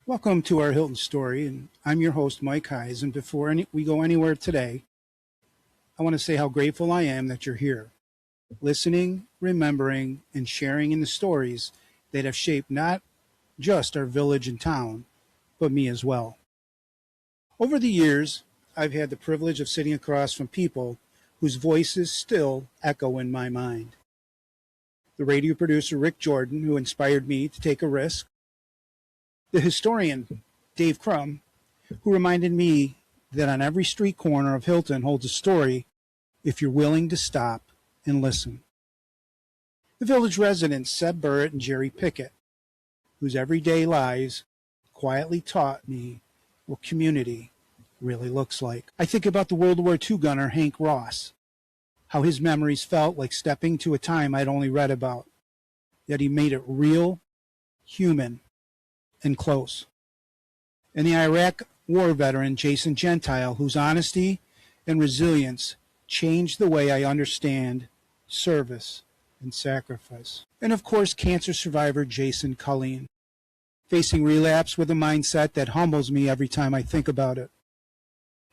Welcome to our Hilton story, and I'm your host, Mike Heise. And before we go anywhere today, I want to say how grateful I am that you're here, listening, remembering, and sharing in the stories that have shaped not just our village and town, but me as well. Over the years, I've had the privilege of sitting across from people whose voices still echo in my mind. The radio producer Rick Jordan, who inspired me to take a risk, the historian Dave Crum, who reminded me that on every street corner of Hilton holds a story if you're willing to stop and listen. The village residents Seb Burrett and Jerry Pickett, whose everyday lives quietly taught me what community really looks like. I think about the World War II gunner Hank Ross, how his memories felt like stepping to a time I'd only read about, yet he made it real, human, and close. And the Iraq war veteran Jason Gentile, whose honesty and resilience changed the way I understand service and sacrifice. And of course, cancer survivor Jason Colleen, facing relapse with a mindset that humbles me every time I think about it.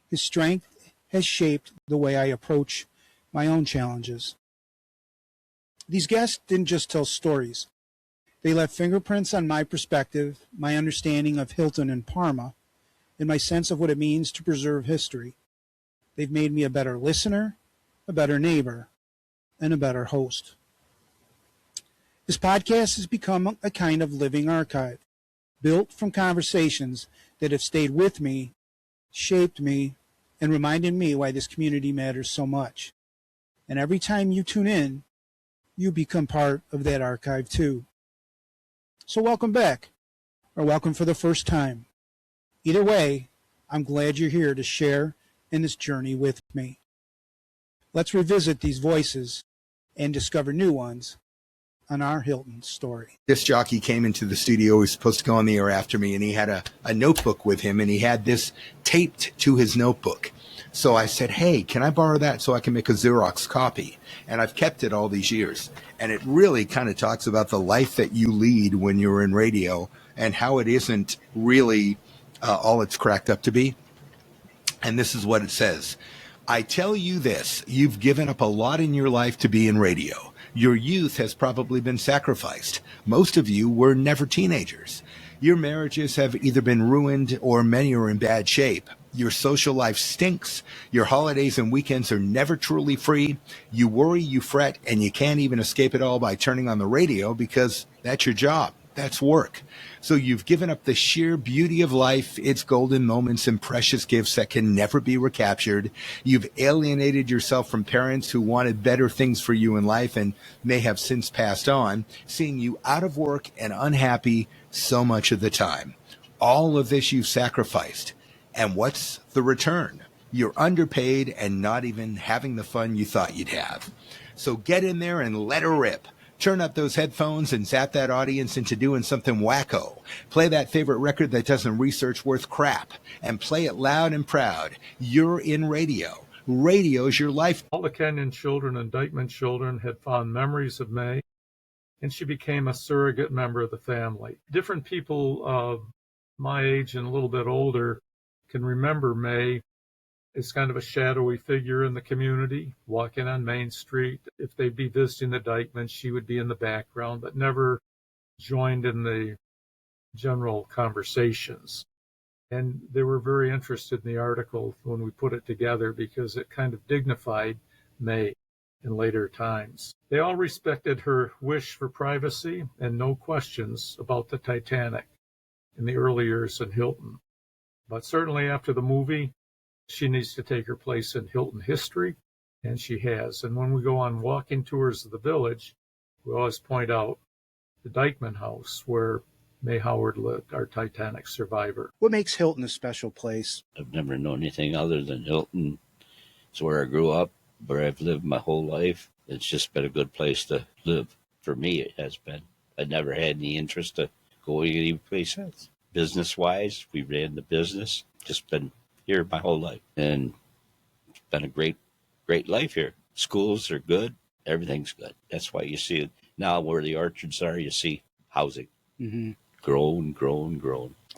His strength has shaped the way I approach my own challenges. These guests didn't just tell stories. They left fingerprints on my perspective, my understanding of Hilton and Parma, and my sense of what it means to preserve history. They've made me a better listener, a better neighbor, and a better host. This podcast has become a kind of living archive, built from conversations that have stayed with me, shaped me, and reminded me why this community matters so much. And every time you tune in, you become part of that archive too. So welcome back, or welcome for the first time. Either way, I'm glad you're here to share in this journey with me. Let's revisit these voices and discover new ones on our Hilton story. This jockey came into the studio. He was supposed to go on the air after me, and he had a notebook with him, and he had this taped to his notebook. So I said, hey, can I borrow that so I can make a Xerox copy? And I've kept it all these years. And it really kind of talks about the life that you lead when you're in radio and how it isn't really all it's cracked up to be. And this is what it says. I tell you this, you've given up a lot in your life to be in radio. Your youth has probably been sacrificed. Most of you were never teenagers. Your marriages have either been ruined or many are in bad shape. Your social life stinks. Your holidays and weekends are never truly free. You worry, you fret, and you can't even escape it all by turning on the radio because that's your job. That's work. So you've given up the sheer beauty of life, its golden moments and precious gifts that can never be recaptured. You've alienated yourself from parents who wanted better things for you in life and may have since passed on, seeing you out of work and unhappy so much of the time. All of this you've sacrificed. And what's the return? You're underpaid and not even having the fun you thought you'd have. So get in there and let her rip. Turn up those headphones and zap that audience into doing something wacko. Play that favorite record that doesn't research worth crap. And play it loud and proud. You're in radio. Radio's your life. All the Kenyon children and Dykeman children had fond memories of May, and she became a surrogate member of the family. Different people of my age and a little bit older can remember May as kind of a shadowy figure in the community, walking on Main Street. If they'd be visiting the Dykemans, she would be in the background, but never joined in the general conversations. And they were very interested in the article when we put it together because it kind of dignified May in later times. They all respected her wish for privacy and no questions about the Titanic in the early years in Hilton. But certainly after the movie, she needs to take her place in Hilton history, and she has. And when we go on walking tours of the village, we always point out the Dykeman house where May Howard lived, our Titanic survivor. What makes Hilton a special place? I've never known anything other than Hilton. It's where I grew up, where I've lived my whole life. It's just been a good place to live. For me, it has been. I never had any interest to go any place else. Business-wise, we ran the business. Just been here my whole life. And it's been a great life here. Schools are good. Everything's good. That's why you see it now where the orchards are, you see housing. Mm-hmm. Grown.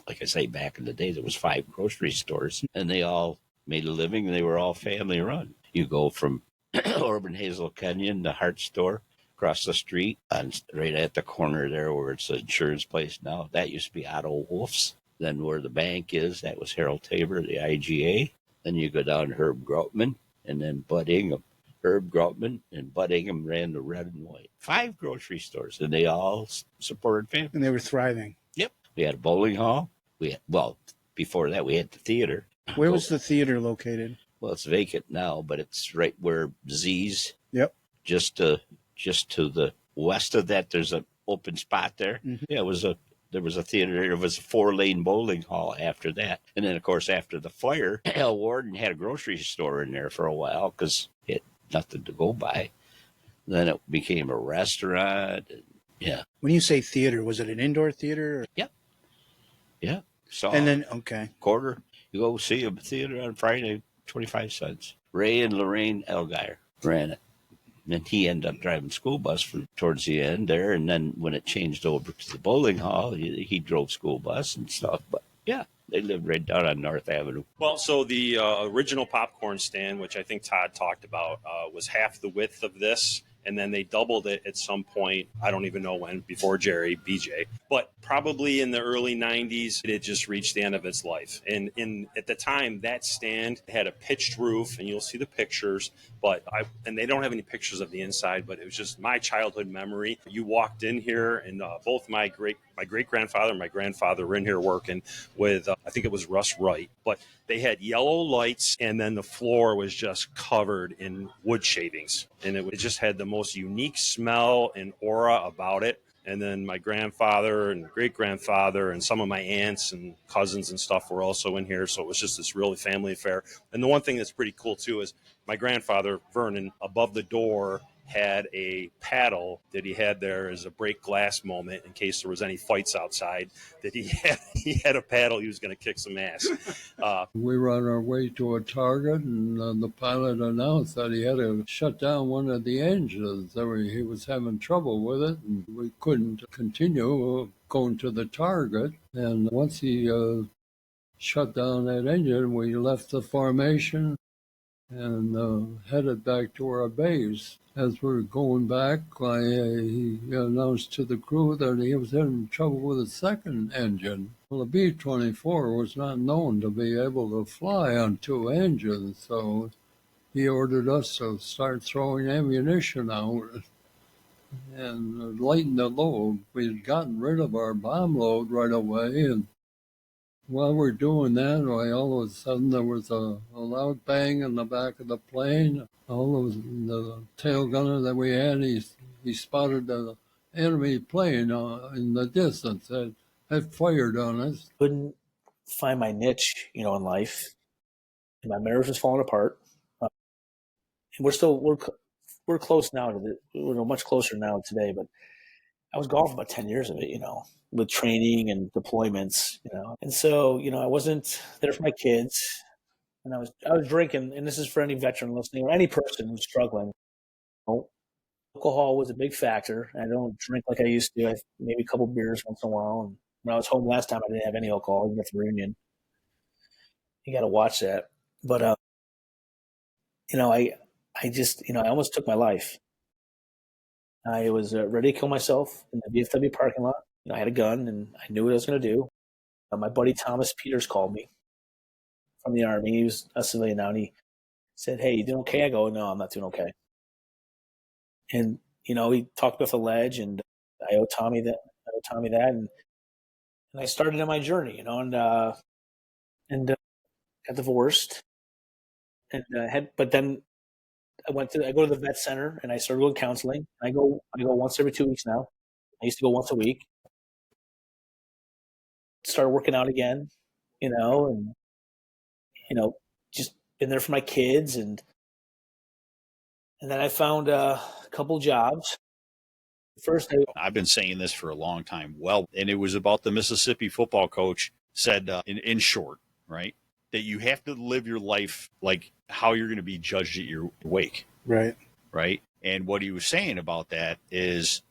like I say, back in the day, there was 5 grocery stores, and they all made a living, and they were all family run. You go from Orban Hazel Kenyon, the Hart store, across the street, and right at the corner there where it's an insurance place now. That used to be Otto Wolf's. Then where the bank is, that was Harold Tabor, the IGA. Then you go down Herb Groutman, and then Bud Ingham. Herb Groutman and Bud Ingham ran the red and white. 5 grocery stores, and they all supported families. And they were thriving. Yep. We had a bowling hall. Before that, we had the theater. Where was the theater located? Well, it's vacant now, but it's right where Z's. Yep. Just to the west of that, there's an open spot there. Mhm. Yeah, there was a theater. There was a 4-lane bowling hall after that. And then, of course, after the fire, Al Warden had a grocery store in there for a while because he had nothing to go by. Then it became a restaurant. Yeah. When you say theater, was it an indoor theater? Or? Yeah. So, And then, okay. quarter, you go see a theater on Friday, 25 cents. Ray and Lorraine Elgire ran it. And then he ended up driving school bus towards the end there. And then when it changed over to the bowling hall, he drove school bus and stuff. But yeah, they lived right down on North Avenue. Well, so the original popcorn stand, which I think Todd talked about, was half the width of this. And then they doubled it at some point. I don't even know when, before Jerry, BJ. But probably in the early 90s, it had just reached the end of its life. And at the time, that stand had a pitched roof, and you'll see the pictures. And they don't have any pictures of the inside, but it was just my childhood memory. You walked in here, and both my great-grandfather and my grandfather were in here working with, I think it was Russ Wright. But they had yellow lights, and then the floor was just covered in wood shavings. And it just had the most unique smell and aura about it. And then my grandfather and great-grandfather and some of my aunts and cousins and stuff were also in here. So it was just this really family affair. And the one thing that's pretty cool, too, is my grandfather, Vernon, above the door had a paddle that he had there as a break glass moment in case there was any fights outside, that he had a paddle. He was going to kick some ass. We were on our way to a target, and the pilot announced that he had to shut down one of the engines. He was having trouble with it, and we couldn't continue going to the target. And once he shut down that engine, we left the formation and headed back to our base. As we were going back, he announced to the crew that he was having trouble with the second engine. Well, the B-24 was not known to be able to fly on 2 engines, so he ordered us to start throwing ammunition out and lighten the load. We had gotten rid of our bomb load right away, and while we're doing that, all of a sudden there was a loud bang in the back of the plane. The tail gunner that we had, he spotted the enemy plane in the distance that had fired on us. Couldn't find my niche, in life, and my marriage was falling apart. And we're close now we're much closer now today, but I was gone for about 10 years of it, with training and deployments, And so, I wasn't there for my kids, and I was drinking, and this is for any veteran listening or any person who's struggling. Alcohol was a big factor. I don't drink like I used to. I maybe a couple beers once in a while. And when I was home last time, I didn't have any alcohol, even at the reunion. You got to watch that. But, I almost took my life. I was ready to kill myself in the VFW parking lot. I had a gun, and I knew what I was going to do. My buddy Thomas Peters called me from the Army. He was a civilian now, and he said, "Hey, you doing okay?" I go, "No, I'm not doing okay." And, he talked about the ledge, and I owe Tommy that, and I started on my journey, and got divorced, and but then I go to the vet center, and I started going counseling. I go once every 2 weeks now. I used to go once a week. Started working out again, and just been there for my kids, and then I found a couple jobs. First, I've been saying this for a long time. And it was about the Mississippi football coach said, in short, right, that you have to live your life like how you're going to be judged at your wake. Right. Right. And what he was saying about that is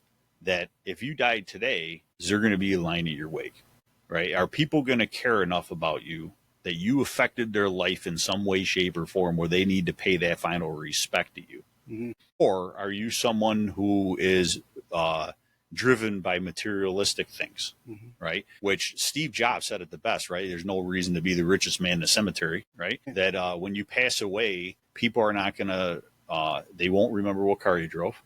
that if you died today, is there going to be a line at your wake? right? Are people going to care enough about you that you affected their life in some way, shape, or form where they need to pay that final respect to you? Mhm. Or are you someone who is driven by materialistic things, Mhm. right? Which Steve Jobs said it the best, right? There's no reason to be the richest man in the cemetery, right? That when you pass away, people are not going to, they won't remember what car you drove,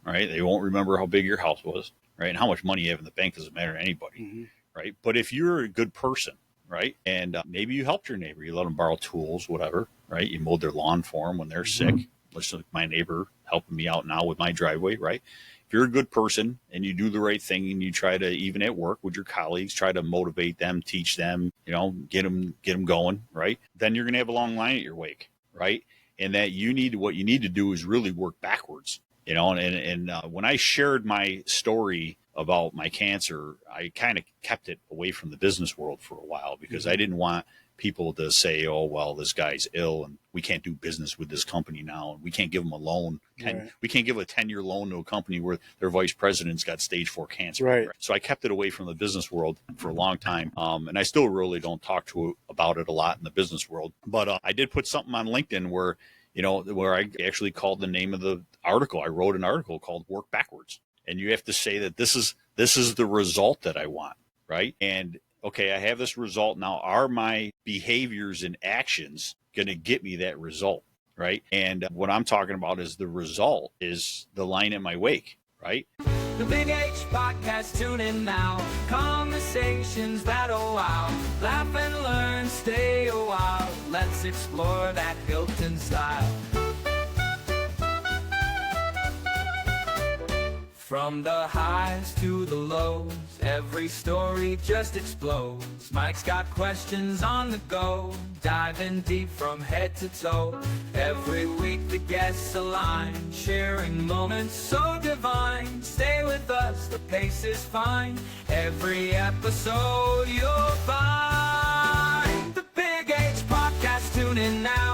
right? They won't remember how big your house was, right? And how much money you have in the bank doesn't matter to anybody, Mhm. right? But if you're a good person, right, and maybe you helped your neighbor, you let them borrow tools, whatever, right? You mowed their lawn for them when they're sick. Listen to my neighbor helping me out now with my driveway, right? If you're a good person and you do the right thing and you try to, even at work with your colleagues, try to motivate them, teach them, you know, get them going, right? Then you're going to have a long line at your wake, right? And that what you need to do is really work backwards, you know. And when I shared my story about my cancer, I kind of kept it away from the business world for a while because I didn't want people to say, oh, well, this guy's ill and we can't do business with this company now. And we can't give them a loan. Right. We can't give a 10-year loan to a company where their vice president's got stage 4 cancer. Right. So I kept it away from the business world for a long time. And I still really don't talk about it a lot in the business world. But I did put something on LinkedIn where I actually called the name of the article. I wrote an article called Work Backwards. And you have to say that this is the result that I want, right? And okay, I have this result now. Are my behaviors and actions going to get me that result, right? And what I'm talking about is the result is the line in my wake, right? The Big H Podcast, tune in now. Conversations that'll wow. Laugh and learn, stay a while. Let's explore that Hilton style. From the highs to the lows, every story just explodes. Mike's got questions on the go, diving deep from head to toe. Every week the guests align, sharing moments so divine. Stay with us, the pace is fine. Every episode you'll find. The Big H Podcast, tune in now.